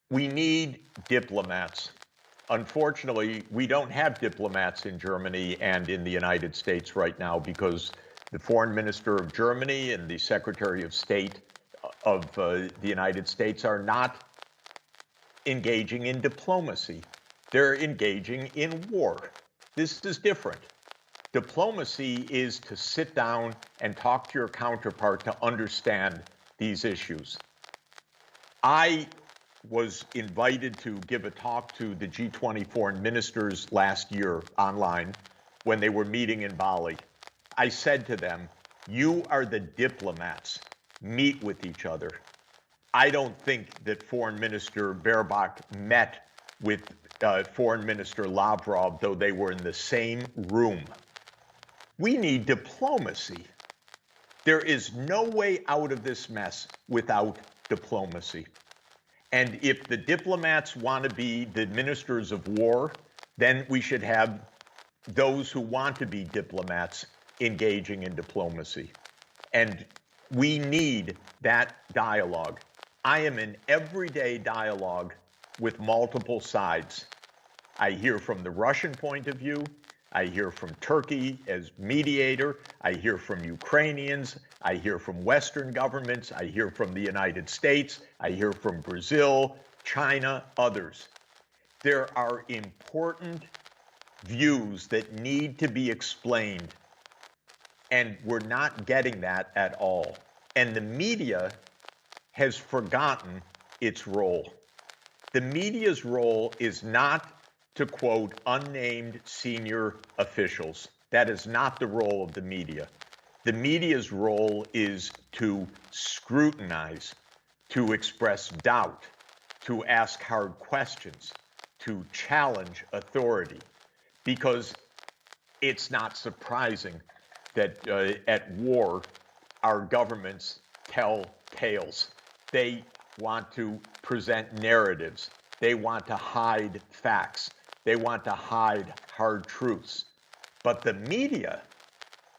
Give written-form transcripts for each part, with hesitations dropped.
We need diplomats. Unfortunately, we don't have diplomats in Germany and in the United States right now because the foreign minister of Germany and the secretary of state of the United States are not engaging in diplomacy. They're engaging in war. This is different. Diplomacy is to sit down and talk to your counterpart to understand these issues. I was invited to give a talk to the G20 foreign ministers last year online when they were meeting in Bali. I said to them, you are the diplomats. Meet with each other. I don't think that Foreign Minister Baerbock met with Foreign Minister Lavrov, though they were in the same room. We need diplomacy. There is no way out of this mess without diplomacy. And if the diplomats want to be the ministers of war, then we should have those who want to be diplomats engaging in diplomacy. And we need that dialogue. I am in everyday dialogue with multiple sides. I hear from the Russian point of view. I hear from Turkey as mediator. I hear from Ukrainians. I hear from Western governments. I hear from the United States. I hear from Brazil, China, others. There are important views that need to be explained, and we're not getting that at all. And the media has forgotten its role. The media's role is not to quote unnamed senior officials. That is not the role of the media. The media's role is to scrutinize, to express doubt, to ask hard questions, to challenge authority, because it's not surprising that at war, our governments tell tales. They want to present narratives. They want to hide facts. They want to hide hard truths. But the media,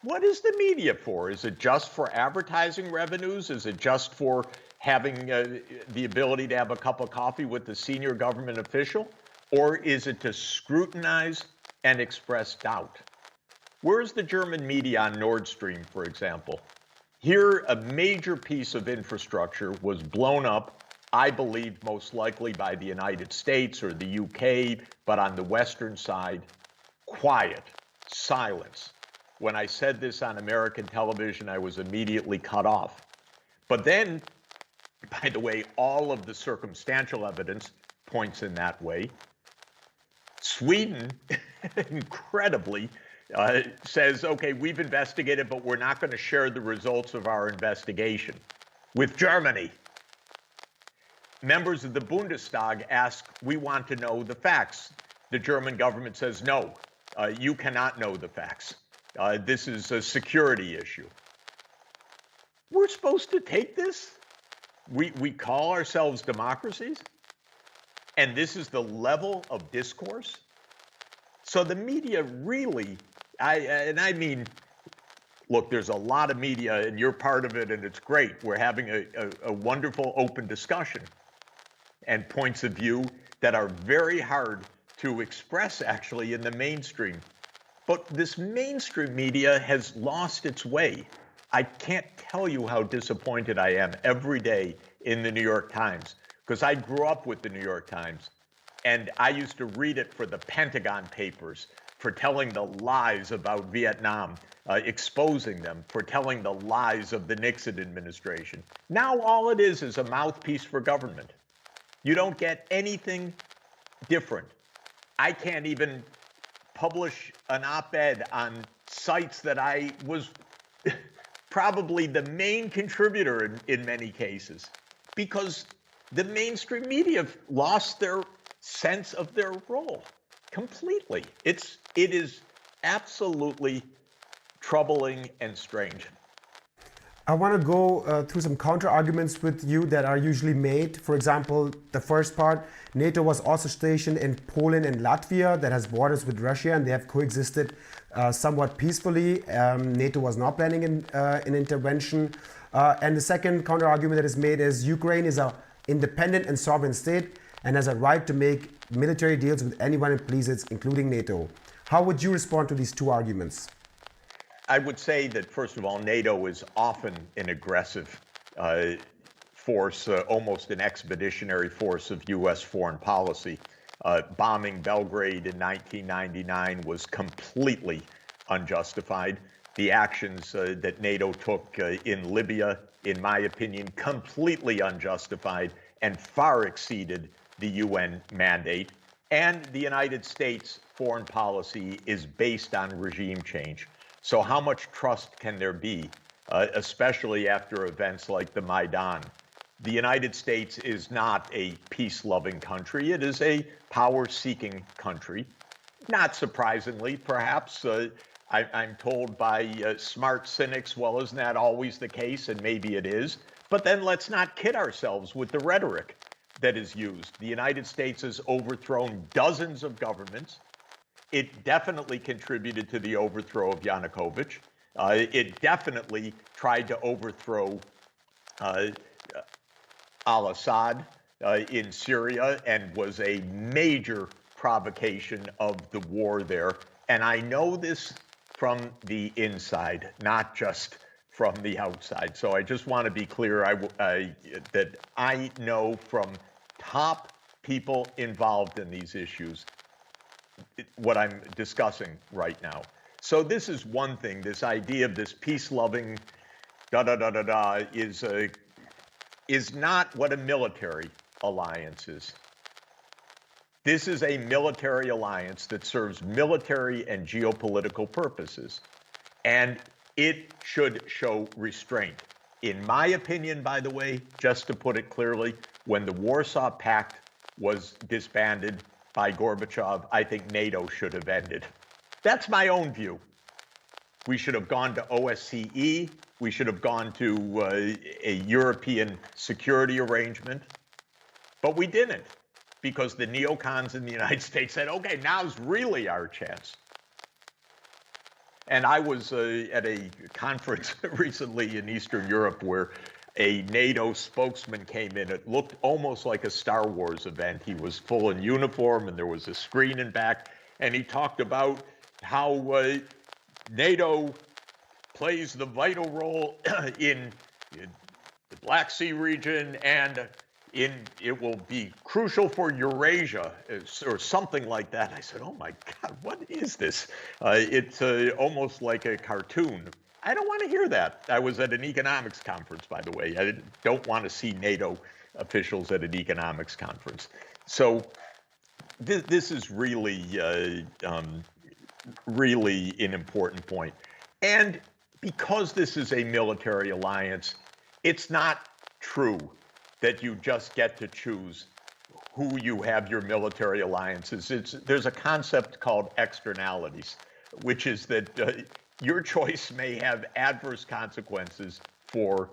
what is the media for? Is it just for advertising revenues? Is it just for having the ability to have a cup of coffee with the senior government official? Or is it to scrutinize and express doubt? Where's the German media on Nord Stream, for example? Here, a major piece of infrastructure was blown up, I believe most likely by the United States or the UK, but on the Western side, quiet, silence. When I said this on American television, I was immediately cut off. But then, by the way, all of the circumstantial evidence points in that way. Sweden, incredibly, says, okay, we've investigated, but we're not going to share the results of our investigation with Germany. Members of the Bundestag ask, we want to know the facts. The German government says, no, you cannot know the facts. This is a security issue. We're supposed to take this? We call ourselves democracies? And this is the level of discourse? So the media really, I mean, look, there's a lot of media and you're part of it and it's great. We're having a wonderful open discussion and points of view that are very hard to express actually in the mainstream. But this mainstream media has lost its way. I can't tell you how disappointed I am every day in the New York Times, because I grew up with the New York Times and I used to read it for the Pentagon Papers, for telling the lies about Vietnam, exposing them, for telling the lies of the Nixon administration. Now all it is a mouthpiece for government. You don't get anything different. I can't even publish an op-ed on sites that I was probably the main contributor in many cases, because the mainstream media have lost their sense of their role completely. It is absolutely troubling and strange. I want to go through some counter arguments with you that are usually made. For example, the first part, NATO was also stationed in Poland and Latvia that has borders with Russia, and they have coexisted somewhat peacefully. NATO was not planning an intervention. And the second counter argument that is made is Ukraine is an independent and sovereign state and has a right to make military deals with anyone it pleases, including NATO. How would you respond to these two arguments? I would say that, first of all, NATO is often an aggressive force, almost an expeditionary force of U.S. foreign policy. Bombing Belgrade in 1999 was completely unjustified. The actions that NATO took in Libya, in my opinion, completely unjustified and far exceeded the UN mandate. And the United States foreign policy is based on regime change. So how much trust can there be, especially after events like the Maidan? The United States is not a peace-loving country. It is a power-seeking country. Not surprisingly, perhaps. I'm told by smart cynics, well, isn't that always the case? And maybe it is. But then let's not kid ourselves with the rhetoric that is used. The United States has overthrown dozens of governments. It definitely contributed to the overthrow of Yanukovych. It definitely tried to overthrow al-Assad in Syria and was a major provocation of the war there. And I know this from the inside, not just from the outside. So I just want to be clear that I know from top people involved in these issues what I'm discussing right now. So this is one thing. This idea of this peace-loving is not what a military alliance is. This is a military alliance that serves military and geopolitical purposes, and it should show restraint. In my opinion, by the way, just to put it clearly, when the Warsaw Pact was disbanded by Gorbachev, I think NATO should have ended. That's my own view. We should have gone to OSCE. We should have gone to a European security arrangement. But we didn't, because the neocons in the United States said, okay, now's really our chance. And I was at a conference recently in Eastern Europe where a NATO spokesman came in. It looked almost like a Star Wars event. He was full in uniform and there was a screen in back. And he talked about how NATO plays the vital role in the Black Sea region, and it will be crucial for Eurasia, or something like that. I said, oh my God, what is this? It's almost like a cartoon. I don't want to hear that. I was at an economics conference, by the way. I don't want to see NATO officials at an economics conference. So this is really, really an important point. And because this is a military alliance, it's not true that you just get to choose who you have your military alliances. There's a concept called externalities, which is that your choice may have adverse consequences for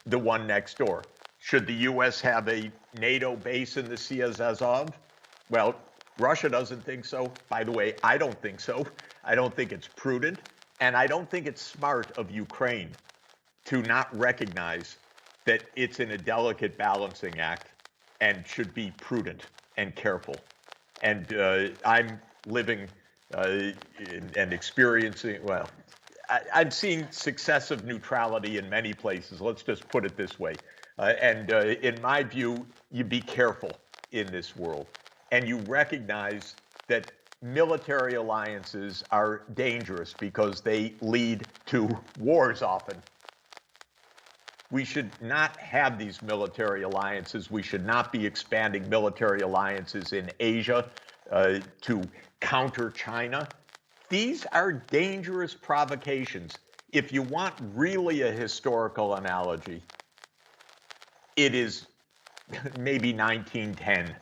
the one next door. Should the U.S. have a NATO base in the Sea of Azov? Well, Russia doesn't think so. By the way, I don't think so. I don't think it's prudent. And I don't think it's smart of Ukraine to not recognize that it's in a delicate balancing act and should be prudent and careful. And I'm living and experiencing, well, I'm seeing successive neutrality in many places. Let's just put it this way. And in my view, you be careful in this world. And you recognize that military alliances are dangerous because they lead to wars often. We should not have these military alliances. We should not be expanding military alliances in Asia to counter China. These are dangerous provocations. If you want really a historical analogy, it is maybe 1910.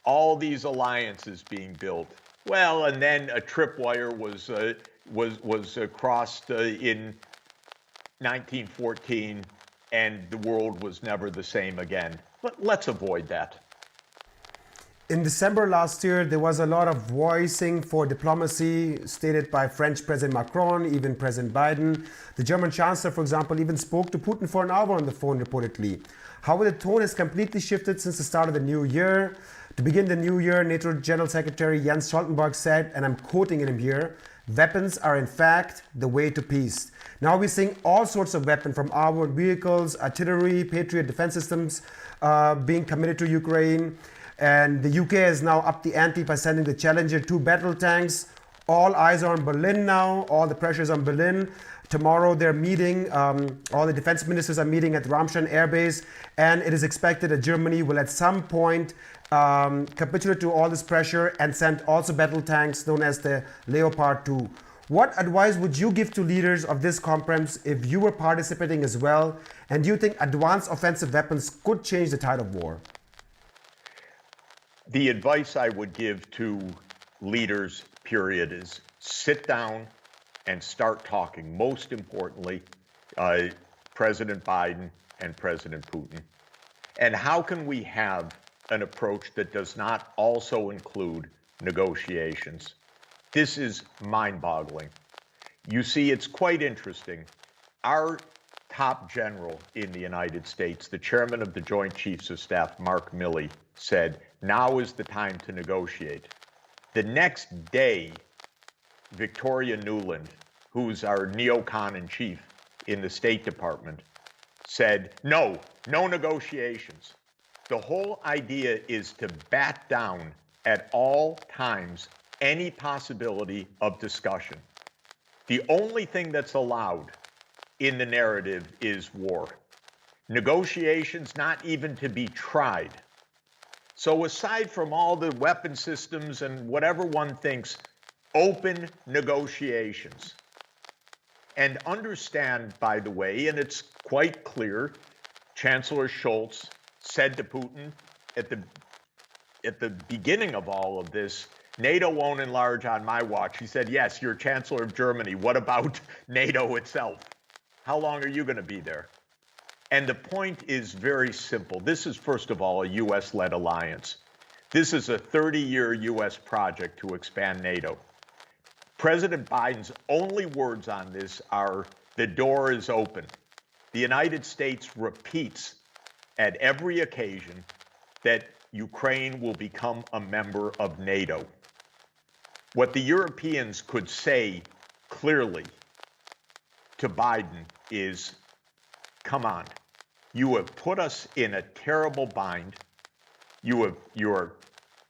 All these alliances being built. Well, and then a tripwire was crossed in 1914, and the world was never the same again. But let's avoid that. In December last year, there was a lot of voicing for diplomacy stated by French President Macron, even President Biden. The German Chancellor, for example, even spoke to Putin for an hour on the phone, reportedly. However, the tone has completely shifted since the start of the new year. To begin the new year, NATO General Secretary Jens Stoltenberg said, and I'm quoting him here, "Weapons are in fact the way to peace." Now we're seeing all sorts of weapons, from armored vehicles, artillery, Patriot defense systems being committed to Ukraine. And the UK has now upped the ante by sending the Challenger 2 battle tanks. All eyes are on Berlin now. All the pressure is on Berlin. Tomorrow they're meeting, all the defense ministers are meeting at Ramstein Air Base. And it is expected that Germany will at some point capitulate to all this pressure and send also battle tanks known as the Leopard 2. What advice would you give to leaders of this conference if you were participating as well? And do you think advanced offensive weapons could change the tide of war? The advice I would give to leaders, period, is sit down and start talking. Most importantly, President Biden and President Putin. And how can we have an approach that does not also include negotiations? This is mind-boggling. You see, it's quite interesting. Our top general in the United States, the chairman of the Joint Chiefs of Staff, Mark Milley, said, now is the time to negotiate. The next day, Victoria Nuland, who's our neocon in chief in the State Department, said, no negotiations. The whole idea is to bat down at all times any possibility of discussion. The only thing that's allowed in the narrative is war. Negotiations not even to be tried. So aside from all the weapon systems and whatever one thinks, open negotiations. And understand, by the way, and it's quite clear, Chancellor Scholz said to Putin at the beginning of all of this, NATO won't enlarge on my watch. He said, yes, you're Chancellor of Germany. What about NATO itself? How long are you going to be there? And the point is very simple. This is, first of all, a U.S.-led alliance. This is a 30-year U.S. project to expand NATO. President Biden's only words on this are, the door is open. The United States repeats at every occasion that Ukraine will become a member of NATO. What the Europeans could say clearly to Biden is, come on, you have put us in a terrible bind. You are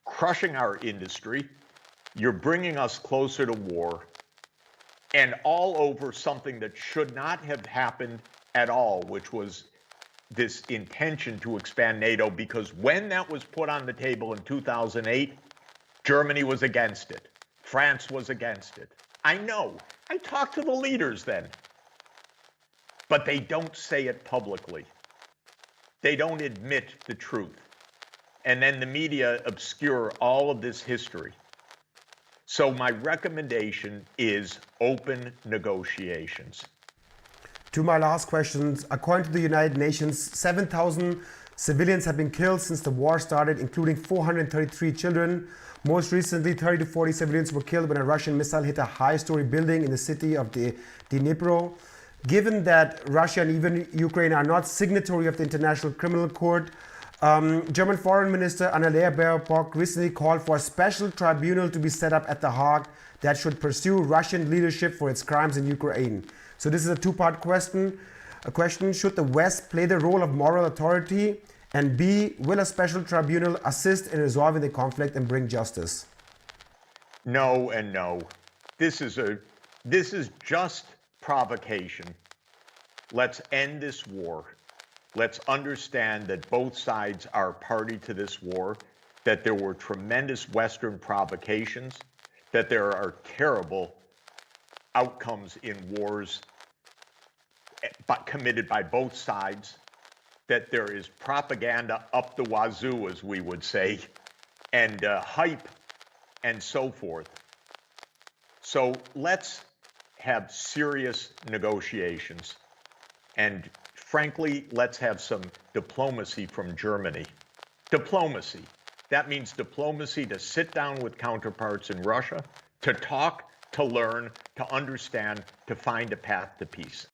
crushing our industry. You're bringing us closer to war, and all over something that should not have happened at all, which was this intention to expand NATO, because when that was put on the table in 2008, Germany was against it. France was against it. I know. I talked to the leaders then. But they don't say it publicly. They don't admit the truth. And then the media obscure all of this history. So my recommendation is open negotiations. To my last questions, according to the United Nations, 7,000 civilians have been killed since the war started, including 433 children. Most recently, 30 to 40 civilians were killed when a Russian missile hit a high-story building in the city of Dnipro. Given that Russia and even Ukraine are not signatory of the International Criminal Court, German Foreign Minister Annalena Baerbock recently called for a special tribunal to be set up at The Hague that should pursue Russian leadership for its crimes in Ukraine. So this is a two-part question. A question, should the West play the role of moral authority? And B, will a special tribunal assist in resolving the conflict and bring justice? No and no. This is just provocation. Let's end this war. Let's understand that both sides are party to this war, that there were tremendous Western provocations, that there are terrible outcomes in wars committed by both sides, that there is propaganda up the wazoo, as we would say, and hype and so forth. So let's have serious negotiations. And frankly, let's have some diplomacy from Germany. Diplomacy. That means diplomacy to sit down with counterparts in Russia, to talk, to learn, to understand, to find a path to peace.